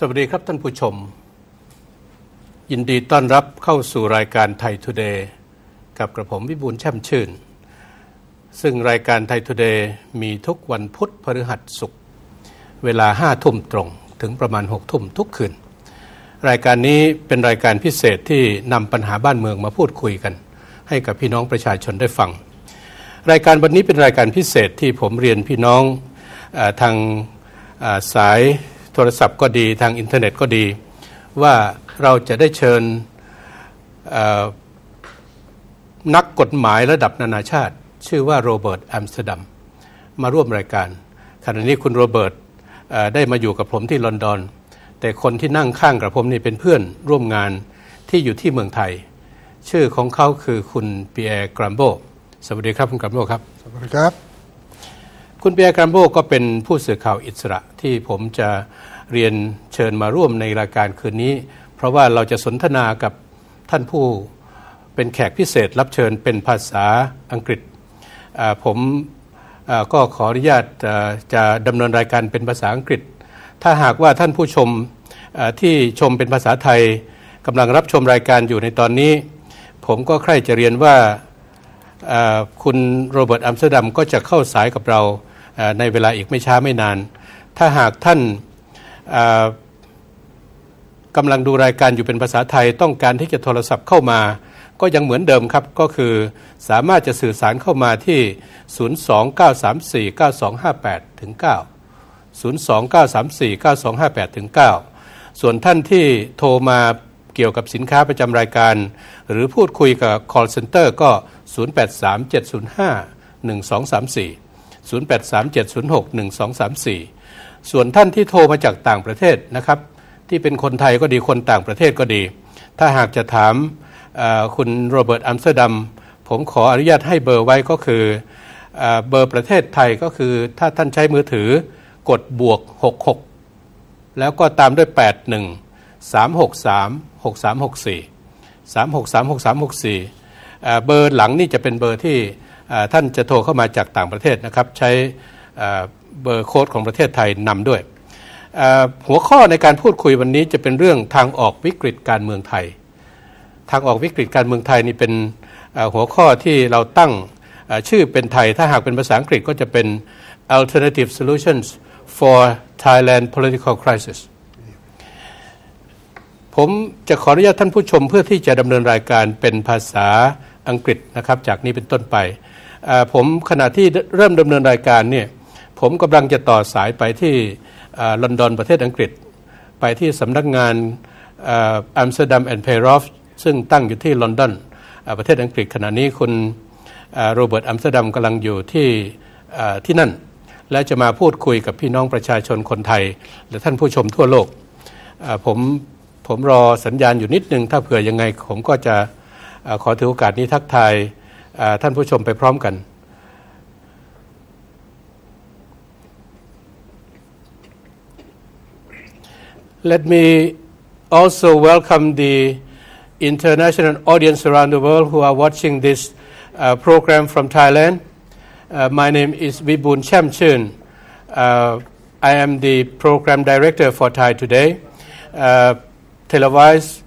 สวัสดีครับท่านผู้ชมยินดีต้อนรับเข้าสู่รายการไทยทูเดย์กับกระผมวิบูลย์แช่มชื่นซึ่งรายการไทยทูเดย์มีทุกวันพุธพฤหัสศุกร์เวลา 5 ทุ่มตรงถึงประมาณ 6 ทุ่มทุกคืนรายการนี้เป็นรายการพิเศษที่นำปัญหาบ้านเมืองมาพูดคุยกันให้กับพี่น้องประชาชนได้ฟังรายการวันนี้เป็นรายการพิเศษที่ผมเรียนพี่น้องทางสายโทรศัพท์ก็ดีทางอินเทอร์เน็ตก็ดีว่าเราจะได้เชิญนักกฎหมายระดับนานาชาติชื่อว่าโรเบิร์ตอัมสเตอร์ดัมมาร่วมรายการขณะนี้คุณโรเบิร์ตได้มาอยู่กับผมที่ลอนดอนแต่คนที่นั่งข้างกับผมนี่เป็นเพื่อนร่วมงานที่อยู่ที่เมืองไทยชื่อของเขาคือคุณเปียร์กรัมโบสวัสดีครับคุณกรัมโบครับสวัสดีครับคุณเปียร์กรัมโบก็เป็นผู้สื่อข่าวอิสระที่ผมจะเรียนเชิญมาร่วมในรายการคืนนี้เพราะว่าเราจะสนทนากับท่านผู้เป็นแขกพิเศษรับเชิญเป็นภาษาอังกฤษผมก็ขออนุญาตจะดำเนินรายการเป็นภาษาอังกฤษถ้าหากว่าท่านผู้ชมที่ชมเป็นภาษาไทยกำลังรับชมรายการอยู่ในตอนนี้ผมก็ใคร่จะเรียนว่าคุณโรเบิร์ตอัมสเตอร์ดัมก็จะเข้าสายกับเราในเวลาอีกไม่ช้าไม่นานถ้าหากท่านกำลังดูรายการอยู่เป็นภาษาไทยต้องการที่จะโทรศัพท์เข้ามาก็ยังเหมือนเดิมครับก็คือสามารถจะสื่อสารเข้ามาที่029349258ถึง9 029349258ถึง9ส่วนท่านที่โทรมาเกี่ยวกับสินค้าประจำรายการหรือพูดคุยกับ call center ก็0837051234 0837061234ส่วนท่านที่โทรมาจากต่างประเทศนะครับที่เป็นคนไทยก็ดีคนต่างประเทศก็ดีถ้าหากจะถามคุณโรเบิร์ตอัมสเตอร์ดัมผมขออนุญาตให้เบอร์ไว้ก็คือเบอร์ประเทศไทยก็คือถ้าท่านใช้มือถือกดบวก66แล้วก็ตามด้วย81 363 6364 363 6364เบอร์หลังนี่จะเป็นเบอร์ที่ท่านจะโทรเข้ามาจากต่างประเทศนะครับใช้เบอร์โค้ดของประเทศไทยนำด้วยหัวข้อในการพูดคุยวันนี้จะเป็นเรื่องทางออกวิกฤตการเมืองไทยทางออกวิกฤตการเมืองไทยนี่เป็นหัวข้อที่เราตั้งชื่อเป็นไทยถ้าหากเป็นภาษาอังกฤษก็จะเป็น Alternative Solutions for Thailand Political Crisis ผมจะขออนุญาตท่านผู้ชมเพื่อที่จะดำเนินรายการเป็นภาษาอังกฤษนะครับจากนี้เป็นต้นไปผมขณะที่เริ่มดำเนินรายการเนี่ยผมกำลังจะต่อสายไปที่ลอนดอนประเทศอังกฤษไปที่สำนักงานอัมสเตอร์ดัมแอนด์เพโรฟซึ่งตั้งอยู่ที่ลอนดอนประเทศอังกฤษขณะนี้คุณโรเบิร์ตอัมสเตอร์ดัมกำลังอยู่ที่นั่นและจะมาพูดคุยกับพี่น้องประชาชนคนไทยและท่านผู้ชมทั่วโลกผมรอสัญญาณอยู่นิดนึงถ้าเผื่อยังไงผมก็จะขอถือโอกาสนี้ทักทายท่านผู้ชมไปพร้อมกันLet me also welcome the international audience around the world who are watching this program from Thailand. My name is Wiboon Shamsheun. I am the program director for Thai Today, televised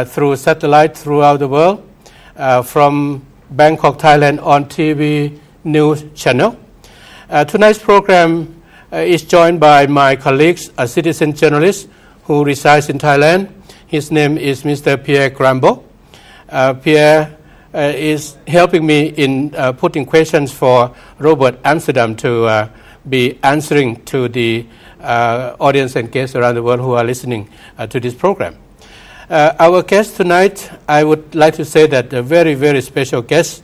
through satellite throughout the world from Bangkok, Thailand on TV news channel. Tonight's program is joined by my colleagues, a citizen journalist who resides in Thailand. His name is Mr. Pierre Grambo. Pierre is helping me in putting questions for Robert Amsterdam to be answering to the audience and guests around the world who are listening to this program. Our guest tonight, I would like to say that a very, very special guest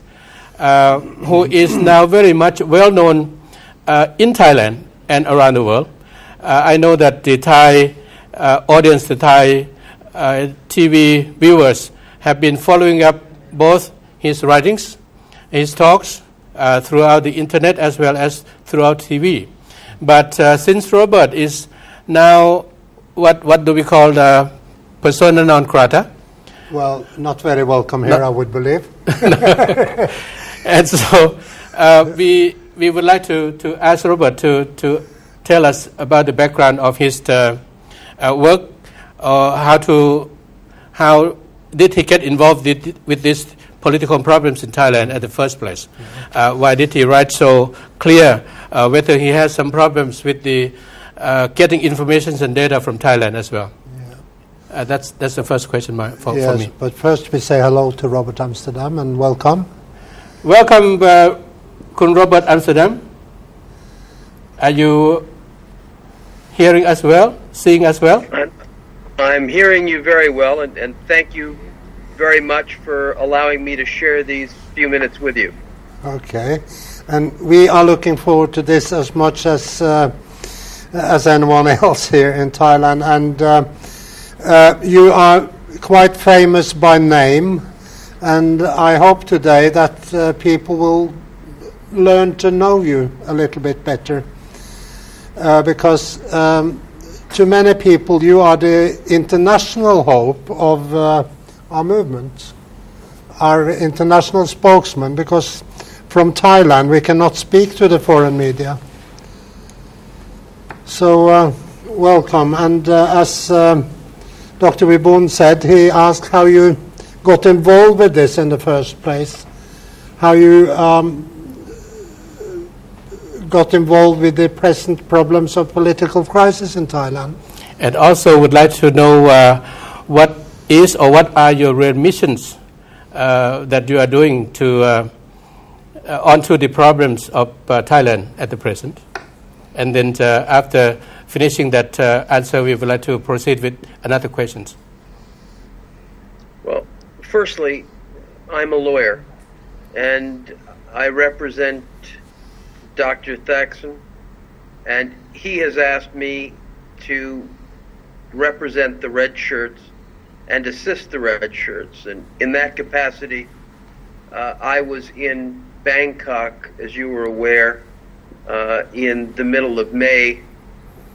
who is now very much well known in Thailand and around the world. I know that the Thai audience, the Thai TV viewers have been following up both his writings, his talks throughout the internet as well as throughout TV. But since Robert is now what do we call the persona non grata? Well, not very welcome here, I would believe. And so we would like to ask Robert to tell us about the background of his work, or how did he get involved with these political problems in Thailand at the first place? Why did he write so clear whether he has some problems with the getting information and data from Thailand as well? That's the first question for me. But first we say hello to Robert Amsterdam and welcome. Welcome, Kun Robert Amsterdam. Are you hearing us well, seeing us well? I'm hearing you very well, and thank you very much for allowing me to share these few minutes with you. Okay, and we are looking forward to this as much as anyone else here in Thailand. And you are quite famous by name, and I hope today that people will learn to know you a little bit better, because to many people you are the international hope of our movement, our international spokesman, because from Thailand we cannot speak to the foreign media. So welcome, and as Dr. Wiboon said, he asked how you got involved with this in the first place, how you got involved with the present problems of political crisis in Thailand. And also would like to know what is or what are your real missions that you are doing to onto the problems of Thailand at the present. And then after finishing that answer, we would like to proceed with another questions. Well, firstly, I'm a lawyer, and I represent Dr. Thaksin, and he has asked me to represent the red shirts and assist the red shirts. And in that capacity, I was in Bangkok, as you were aware, in the middle of May,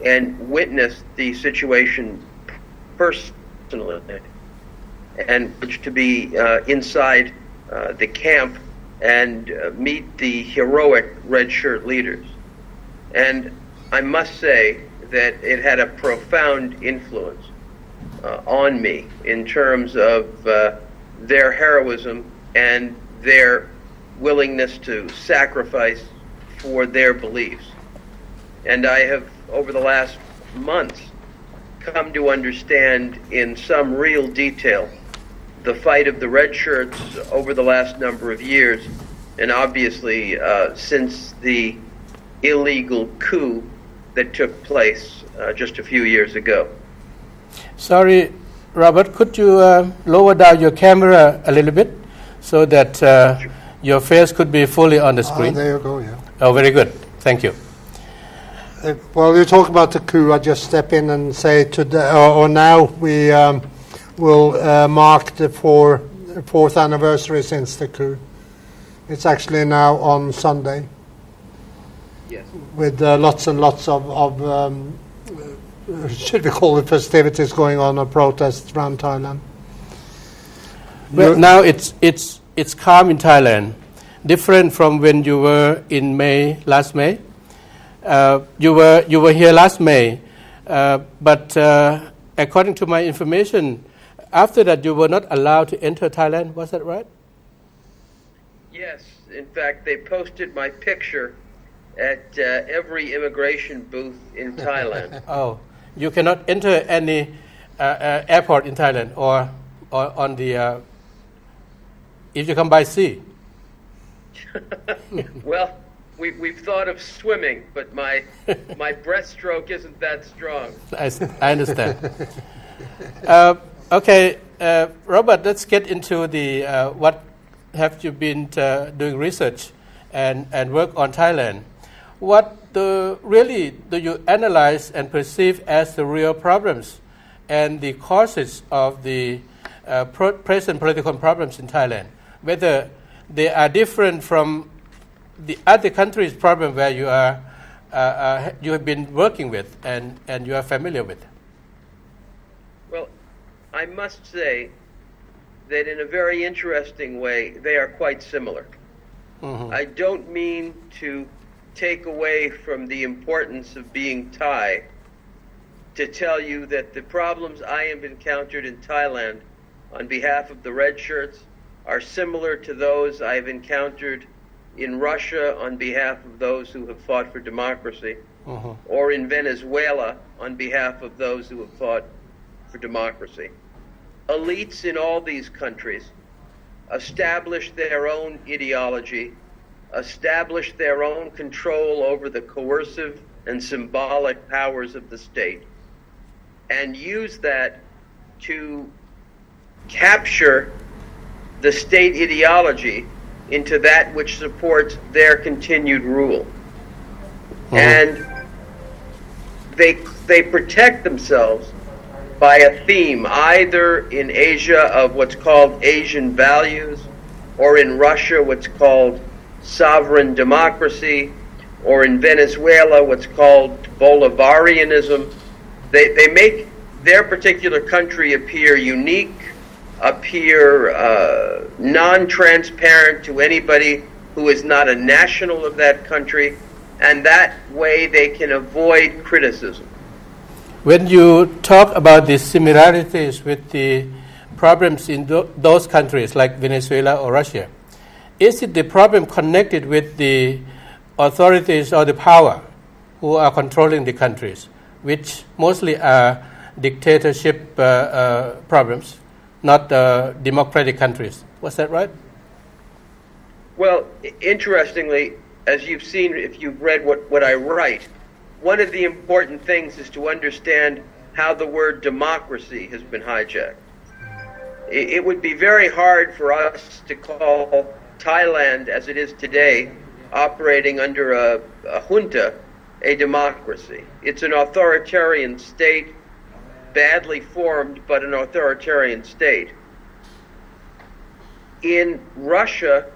and witnessed the situation personally, and to be inside the camp and meet the heroic red shirt leaders. And I must say that it had a profound influence on me in terms of their heroism and their willingness to sacrifice for their beliefs. And I have, over the last months, come to understand in some real detail the fight of the red shirts over the last number of years, and obviously since the illegal coup that took place just a few years ago. Sorry, Robert, could you lower down your camera a little bit so that Sure. your face could be fully on the screen? There you go, yeah. Oh, very good. Thank you. Well, you talk about the coup. I just step in and say today, or now we will mark the fourth anniversary since the coup. It's actually now on Sunday. Yes. With lots and lots of should we call it festivities going on, or protests around Thailand. Well, now it's calm in Thailand, different from when you were in last May. You were here last May, but according to my information, after that you were not allowed to enter Thailand. Was that right? Yes. In fact, they posted my picture at every immigration booth in Thailand. Oh, you cannot enter any airport in Thailand or on the if you come by sea. Well, we've thought of swimming, but my breaststroke isn't that strong. I understand. Okay, Robert, let's get into the what have you been doing research and work on Thailand. What really do you analyze and perceive as the real problems and the causes of the present political problems in Thailand? Whether they are different from the other countries' problem where you are you have been working with and you are familiar with. Well, I must say that in a very interesting way, they are quite similar. Mm-hmm. I don't mean to take away from the importance of being Thai to tell you that the problems I have encountered in Thailand on behalf of the red shirts are similar to those I have encountered in Russia on behalf of those who have fought for democracy, or in Venezuela on behalf of those who have fought for democracy. Elites in all these countries establish their own ideology, establish their own control over the coercive and symbolic powers of the state, and use that to capture the state ideology into that which supports their continued rule. And they protect themselves by a theme, either in Asia of what's called Asian values, or in Russia what's called sovereign democracy, or in Venezuela what's called Bolivarianism. They make their particular country appear unique, appear non-transparent to anybody who is not a national of that country, and that way they can avoid criticism. When you talk about the similarities with the problems in those countries like Venezuela or Russia, is it the problem connected with the authorities or the power who are controlling the countries, which mostly are dictatorship problems, not democratic countries? Was that right? Well, interestingly, as you've seen, if you've read what I write, one of the important things is to understand how the word democracy has been hijacked. It would be very hard for us to call Thailand, as it is today, operating under a junta, a democracy. It's an authoritarian state, badly formed, but an authoritarian state. In Russia,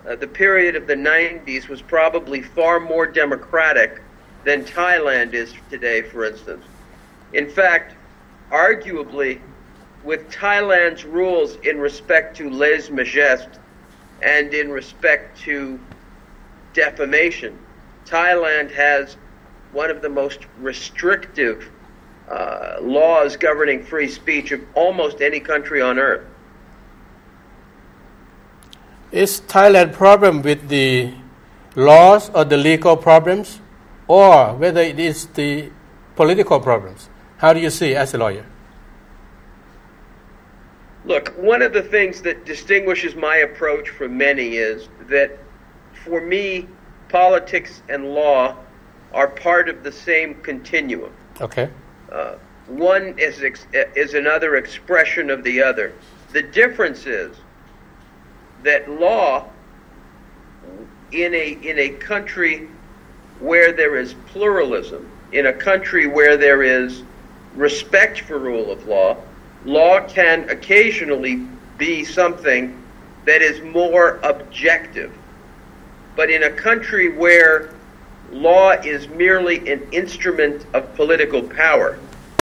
the period of the 90s was probably far more democratic than Thailand is today, for instance. In fact, arguably, with Thailand's rules in respect to lèse-majesté and in respect to defamation, Thailand has one of the most restrictive laws governing free speech of almost any country on earth. Is Thailand problem with the laws or the legal problems, or whether it is the political problems? How do you see as a lawyer? Look, one of the things that distinguishes my approach from many is that, for me, politics and law are part of the same continuum. Okay. One is another expression of the other. The difference is that law in a country where there is pluralism, in a country where there is respect for rule of law, law can occasionally be something that is more objective. But in a country where law is merely an instrument of political power,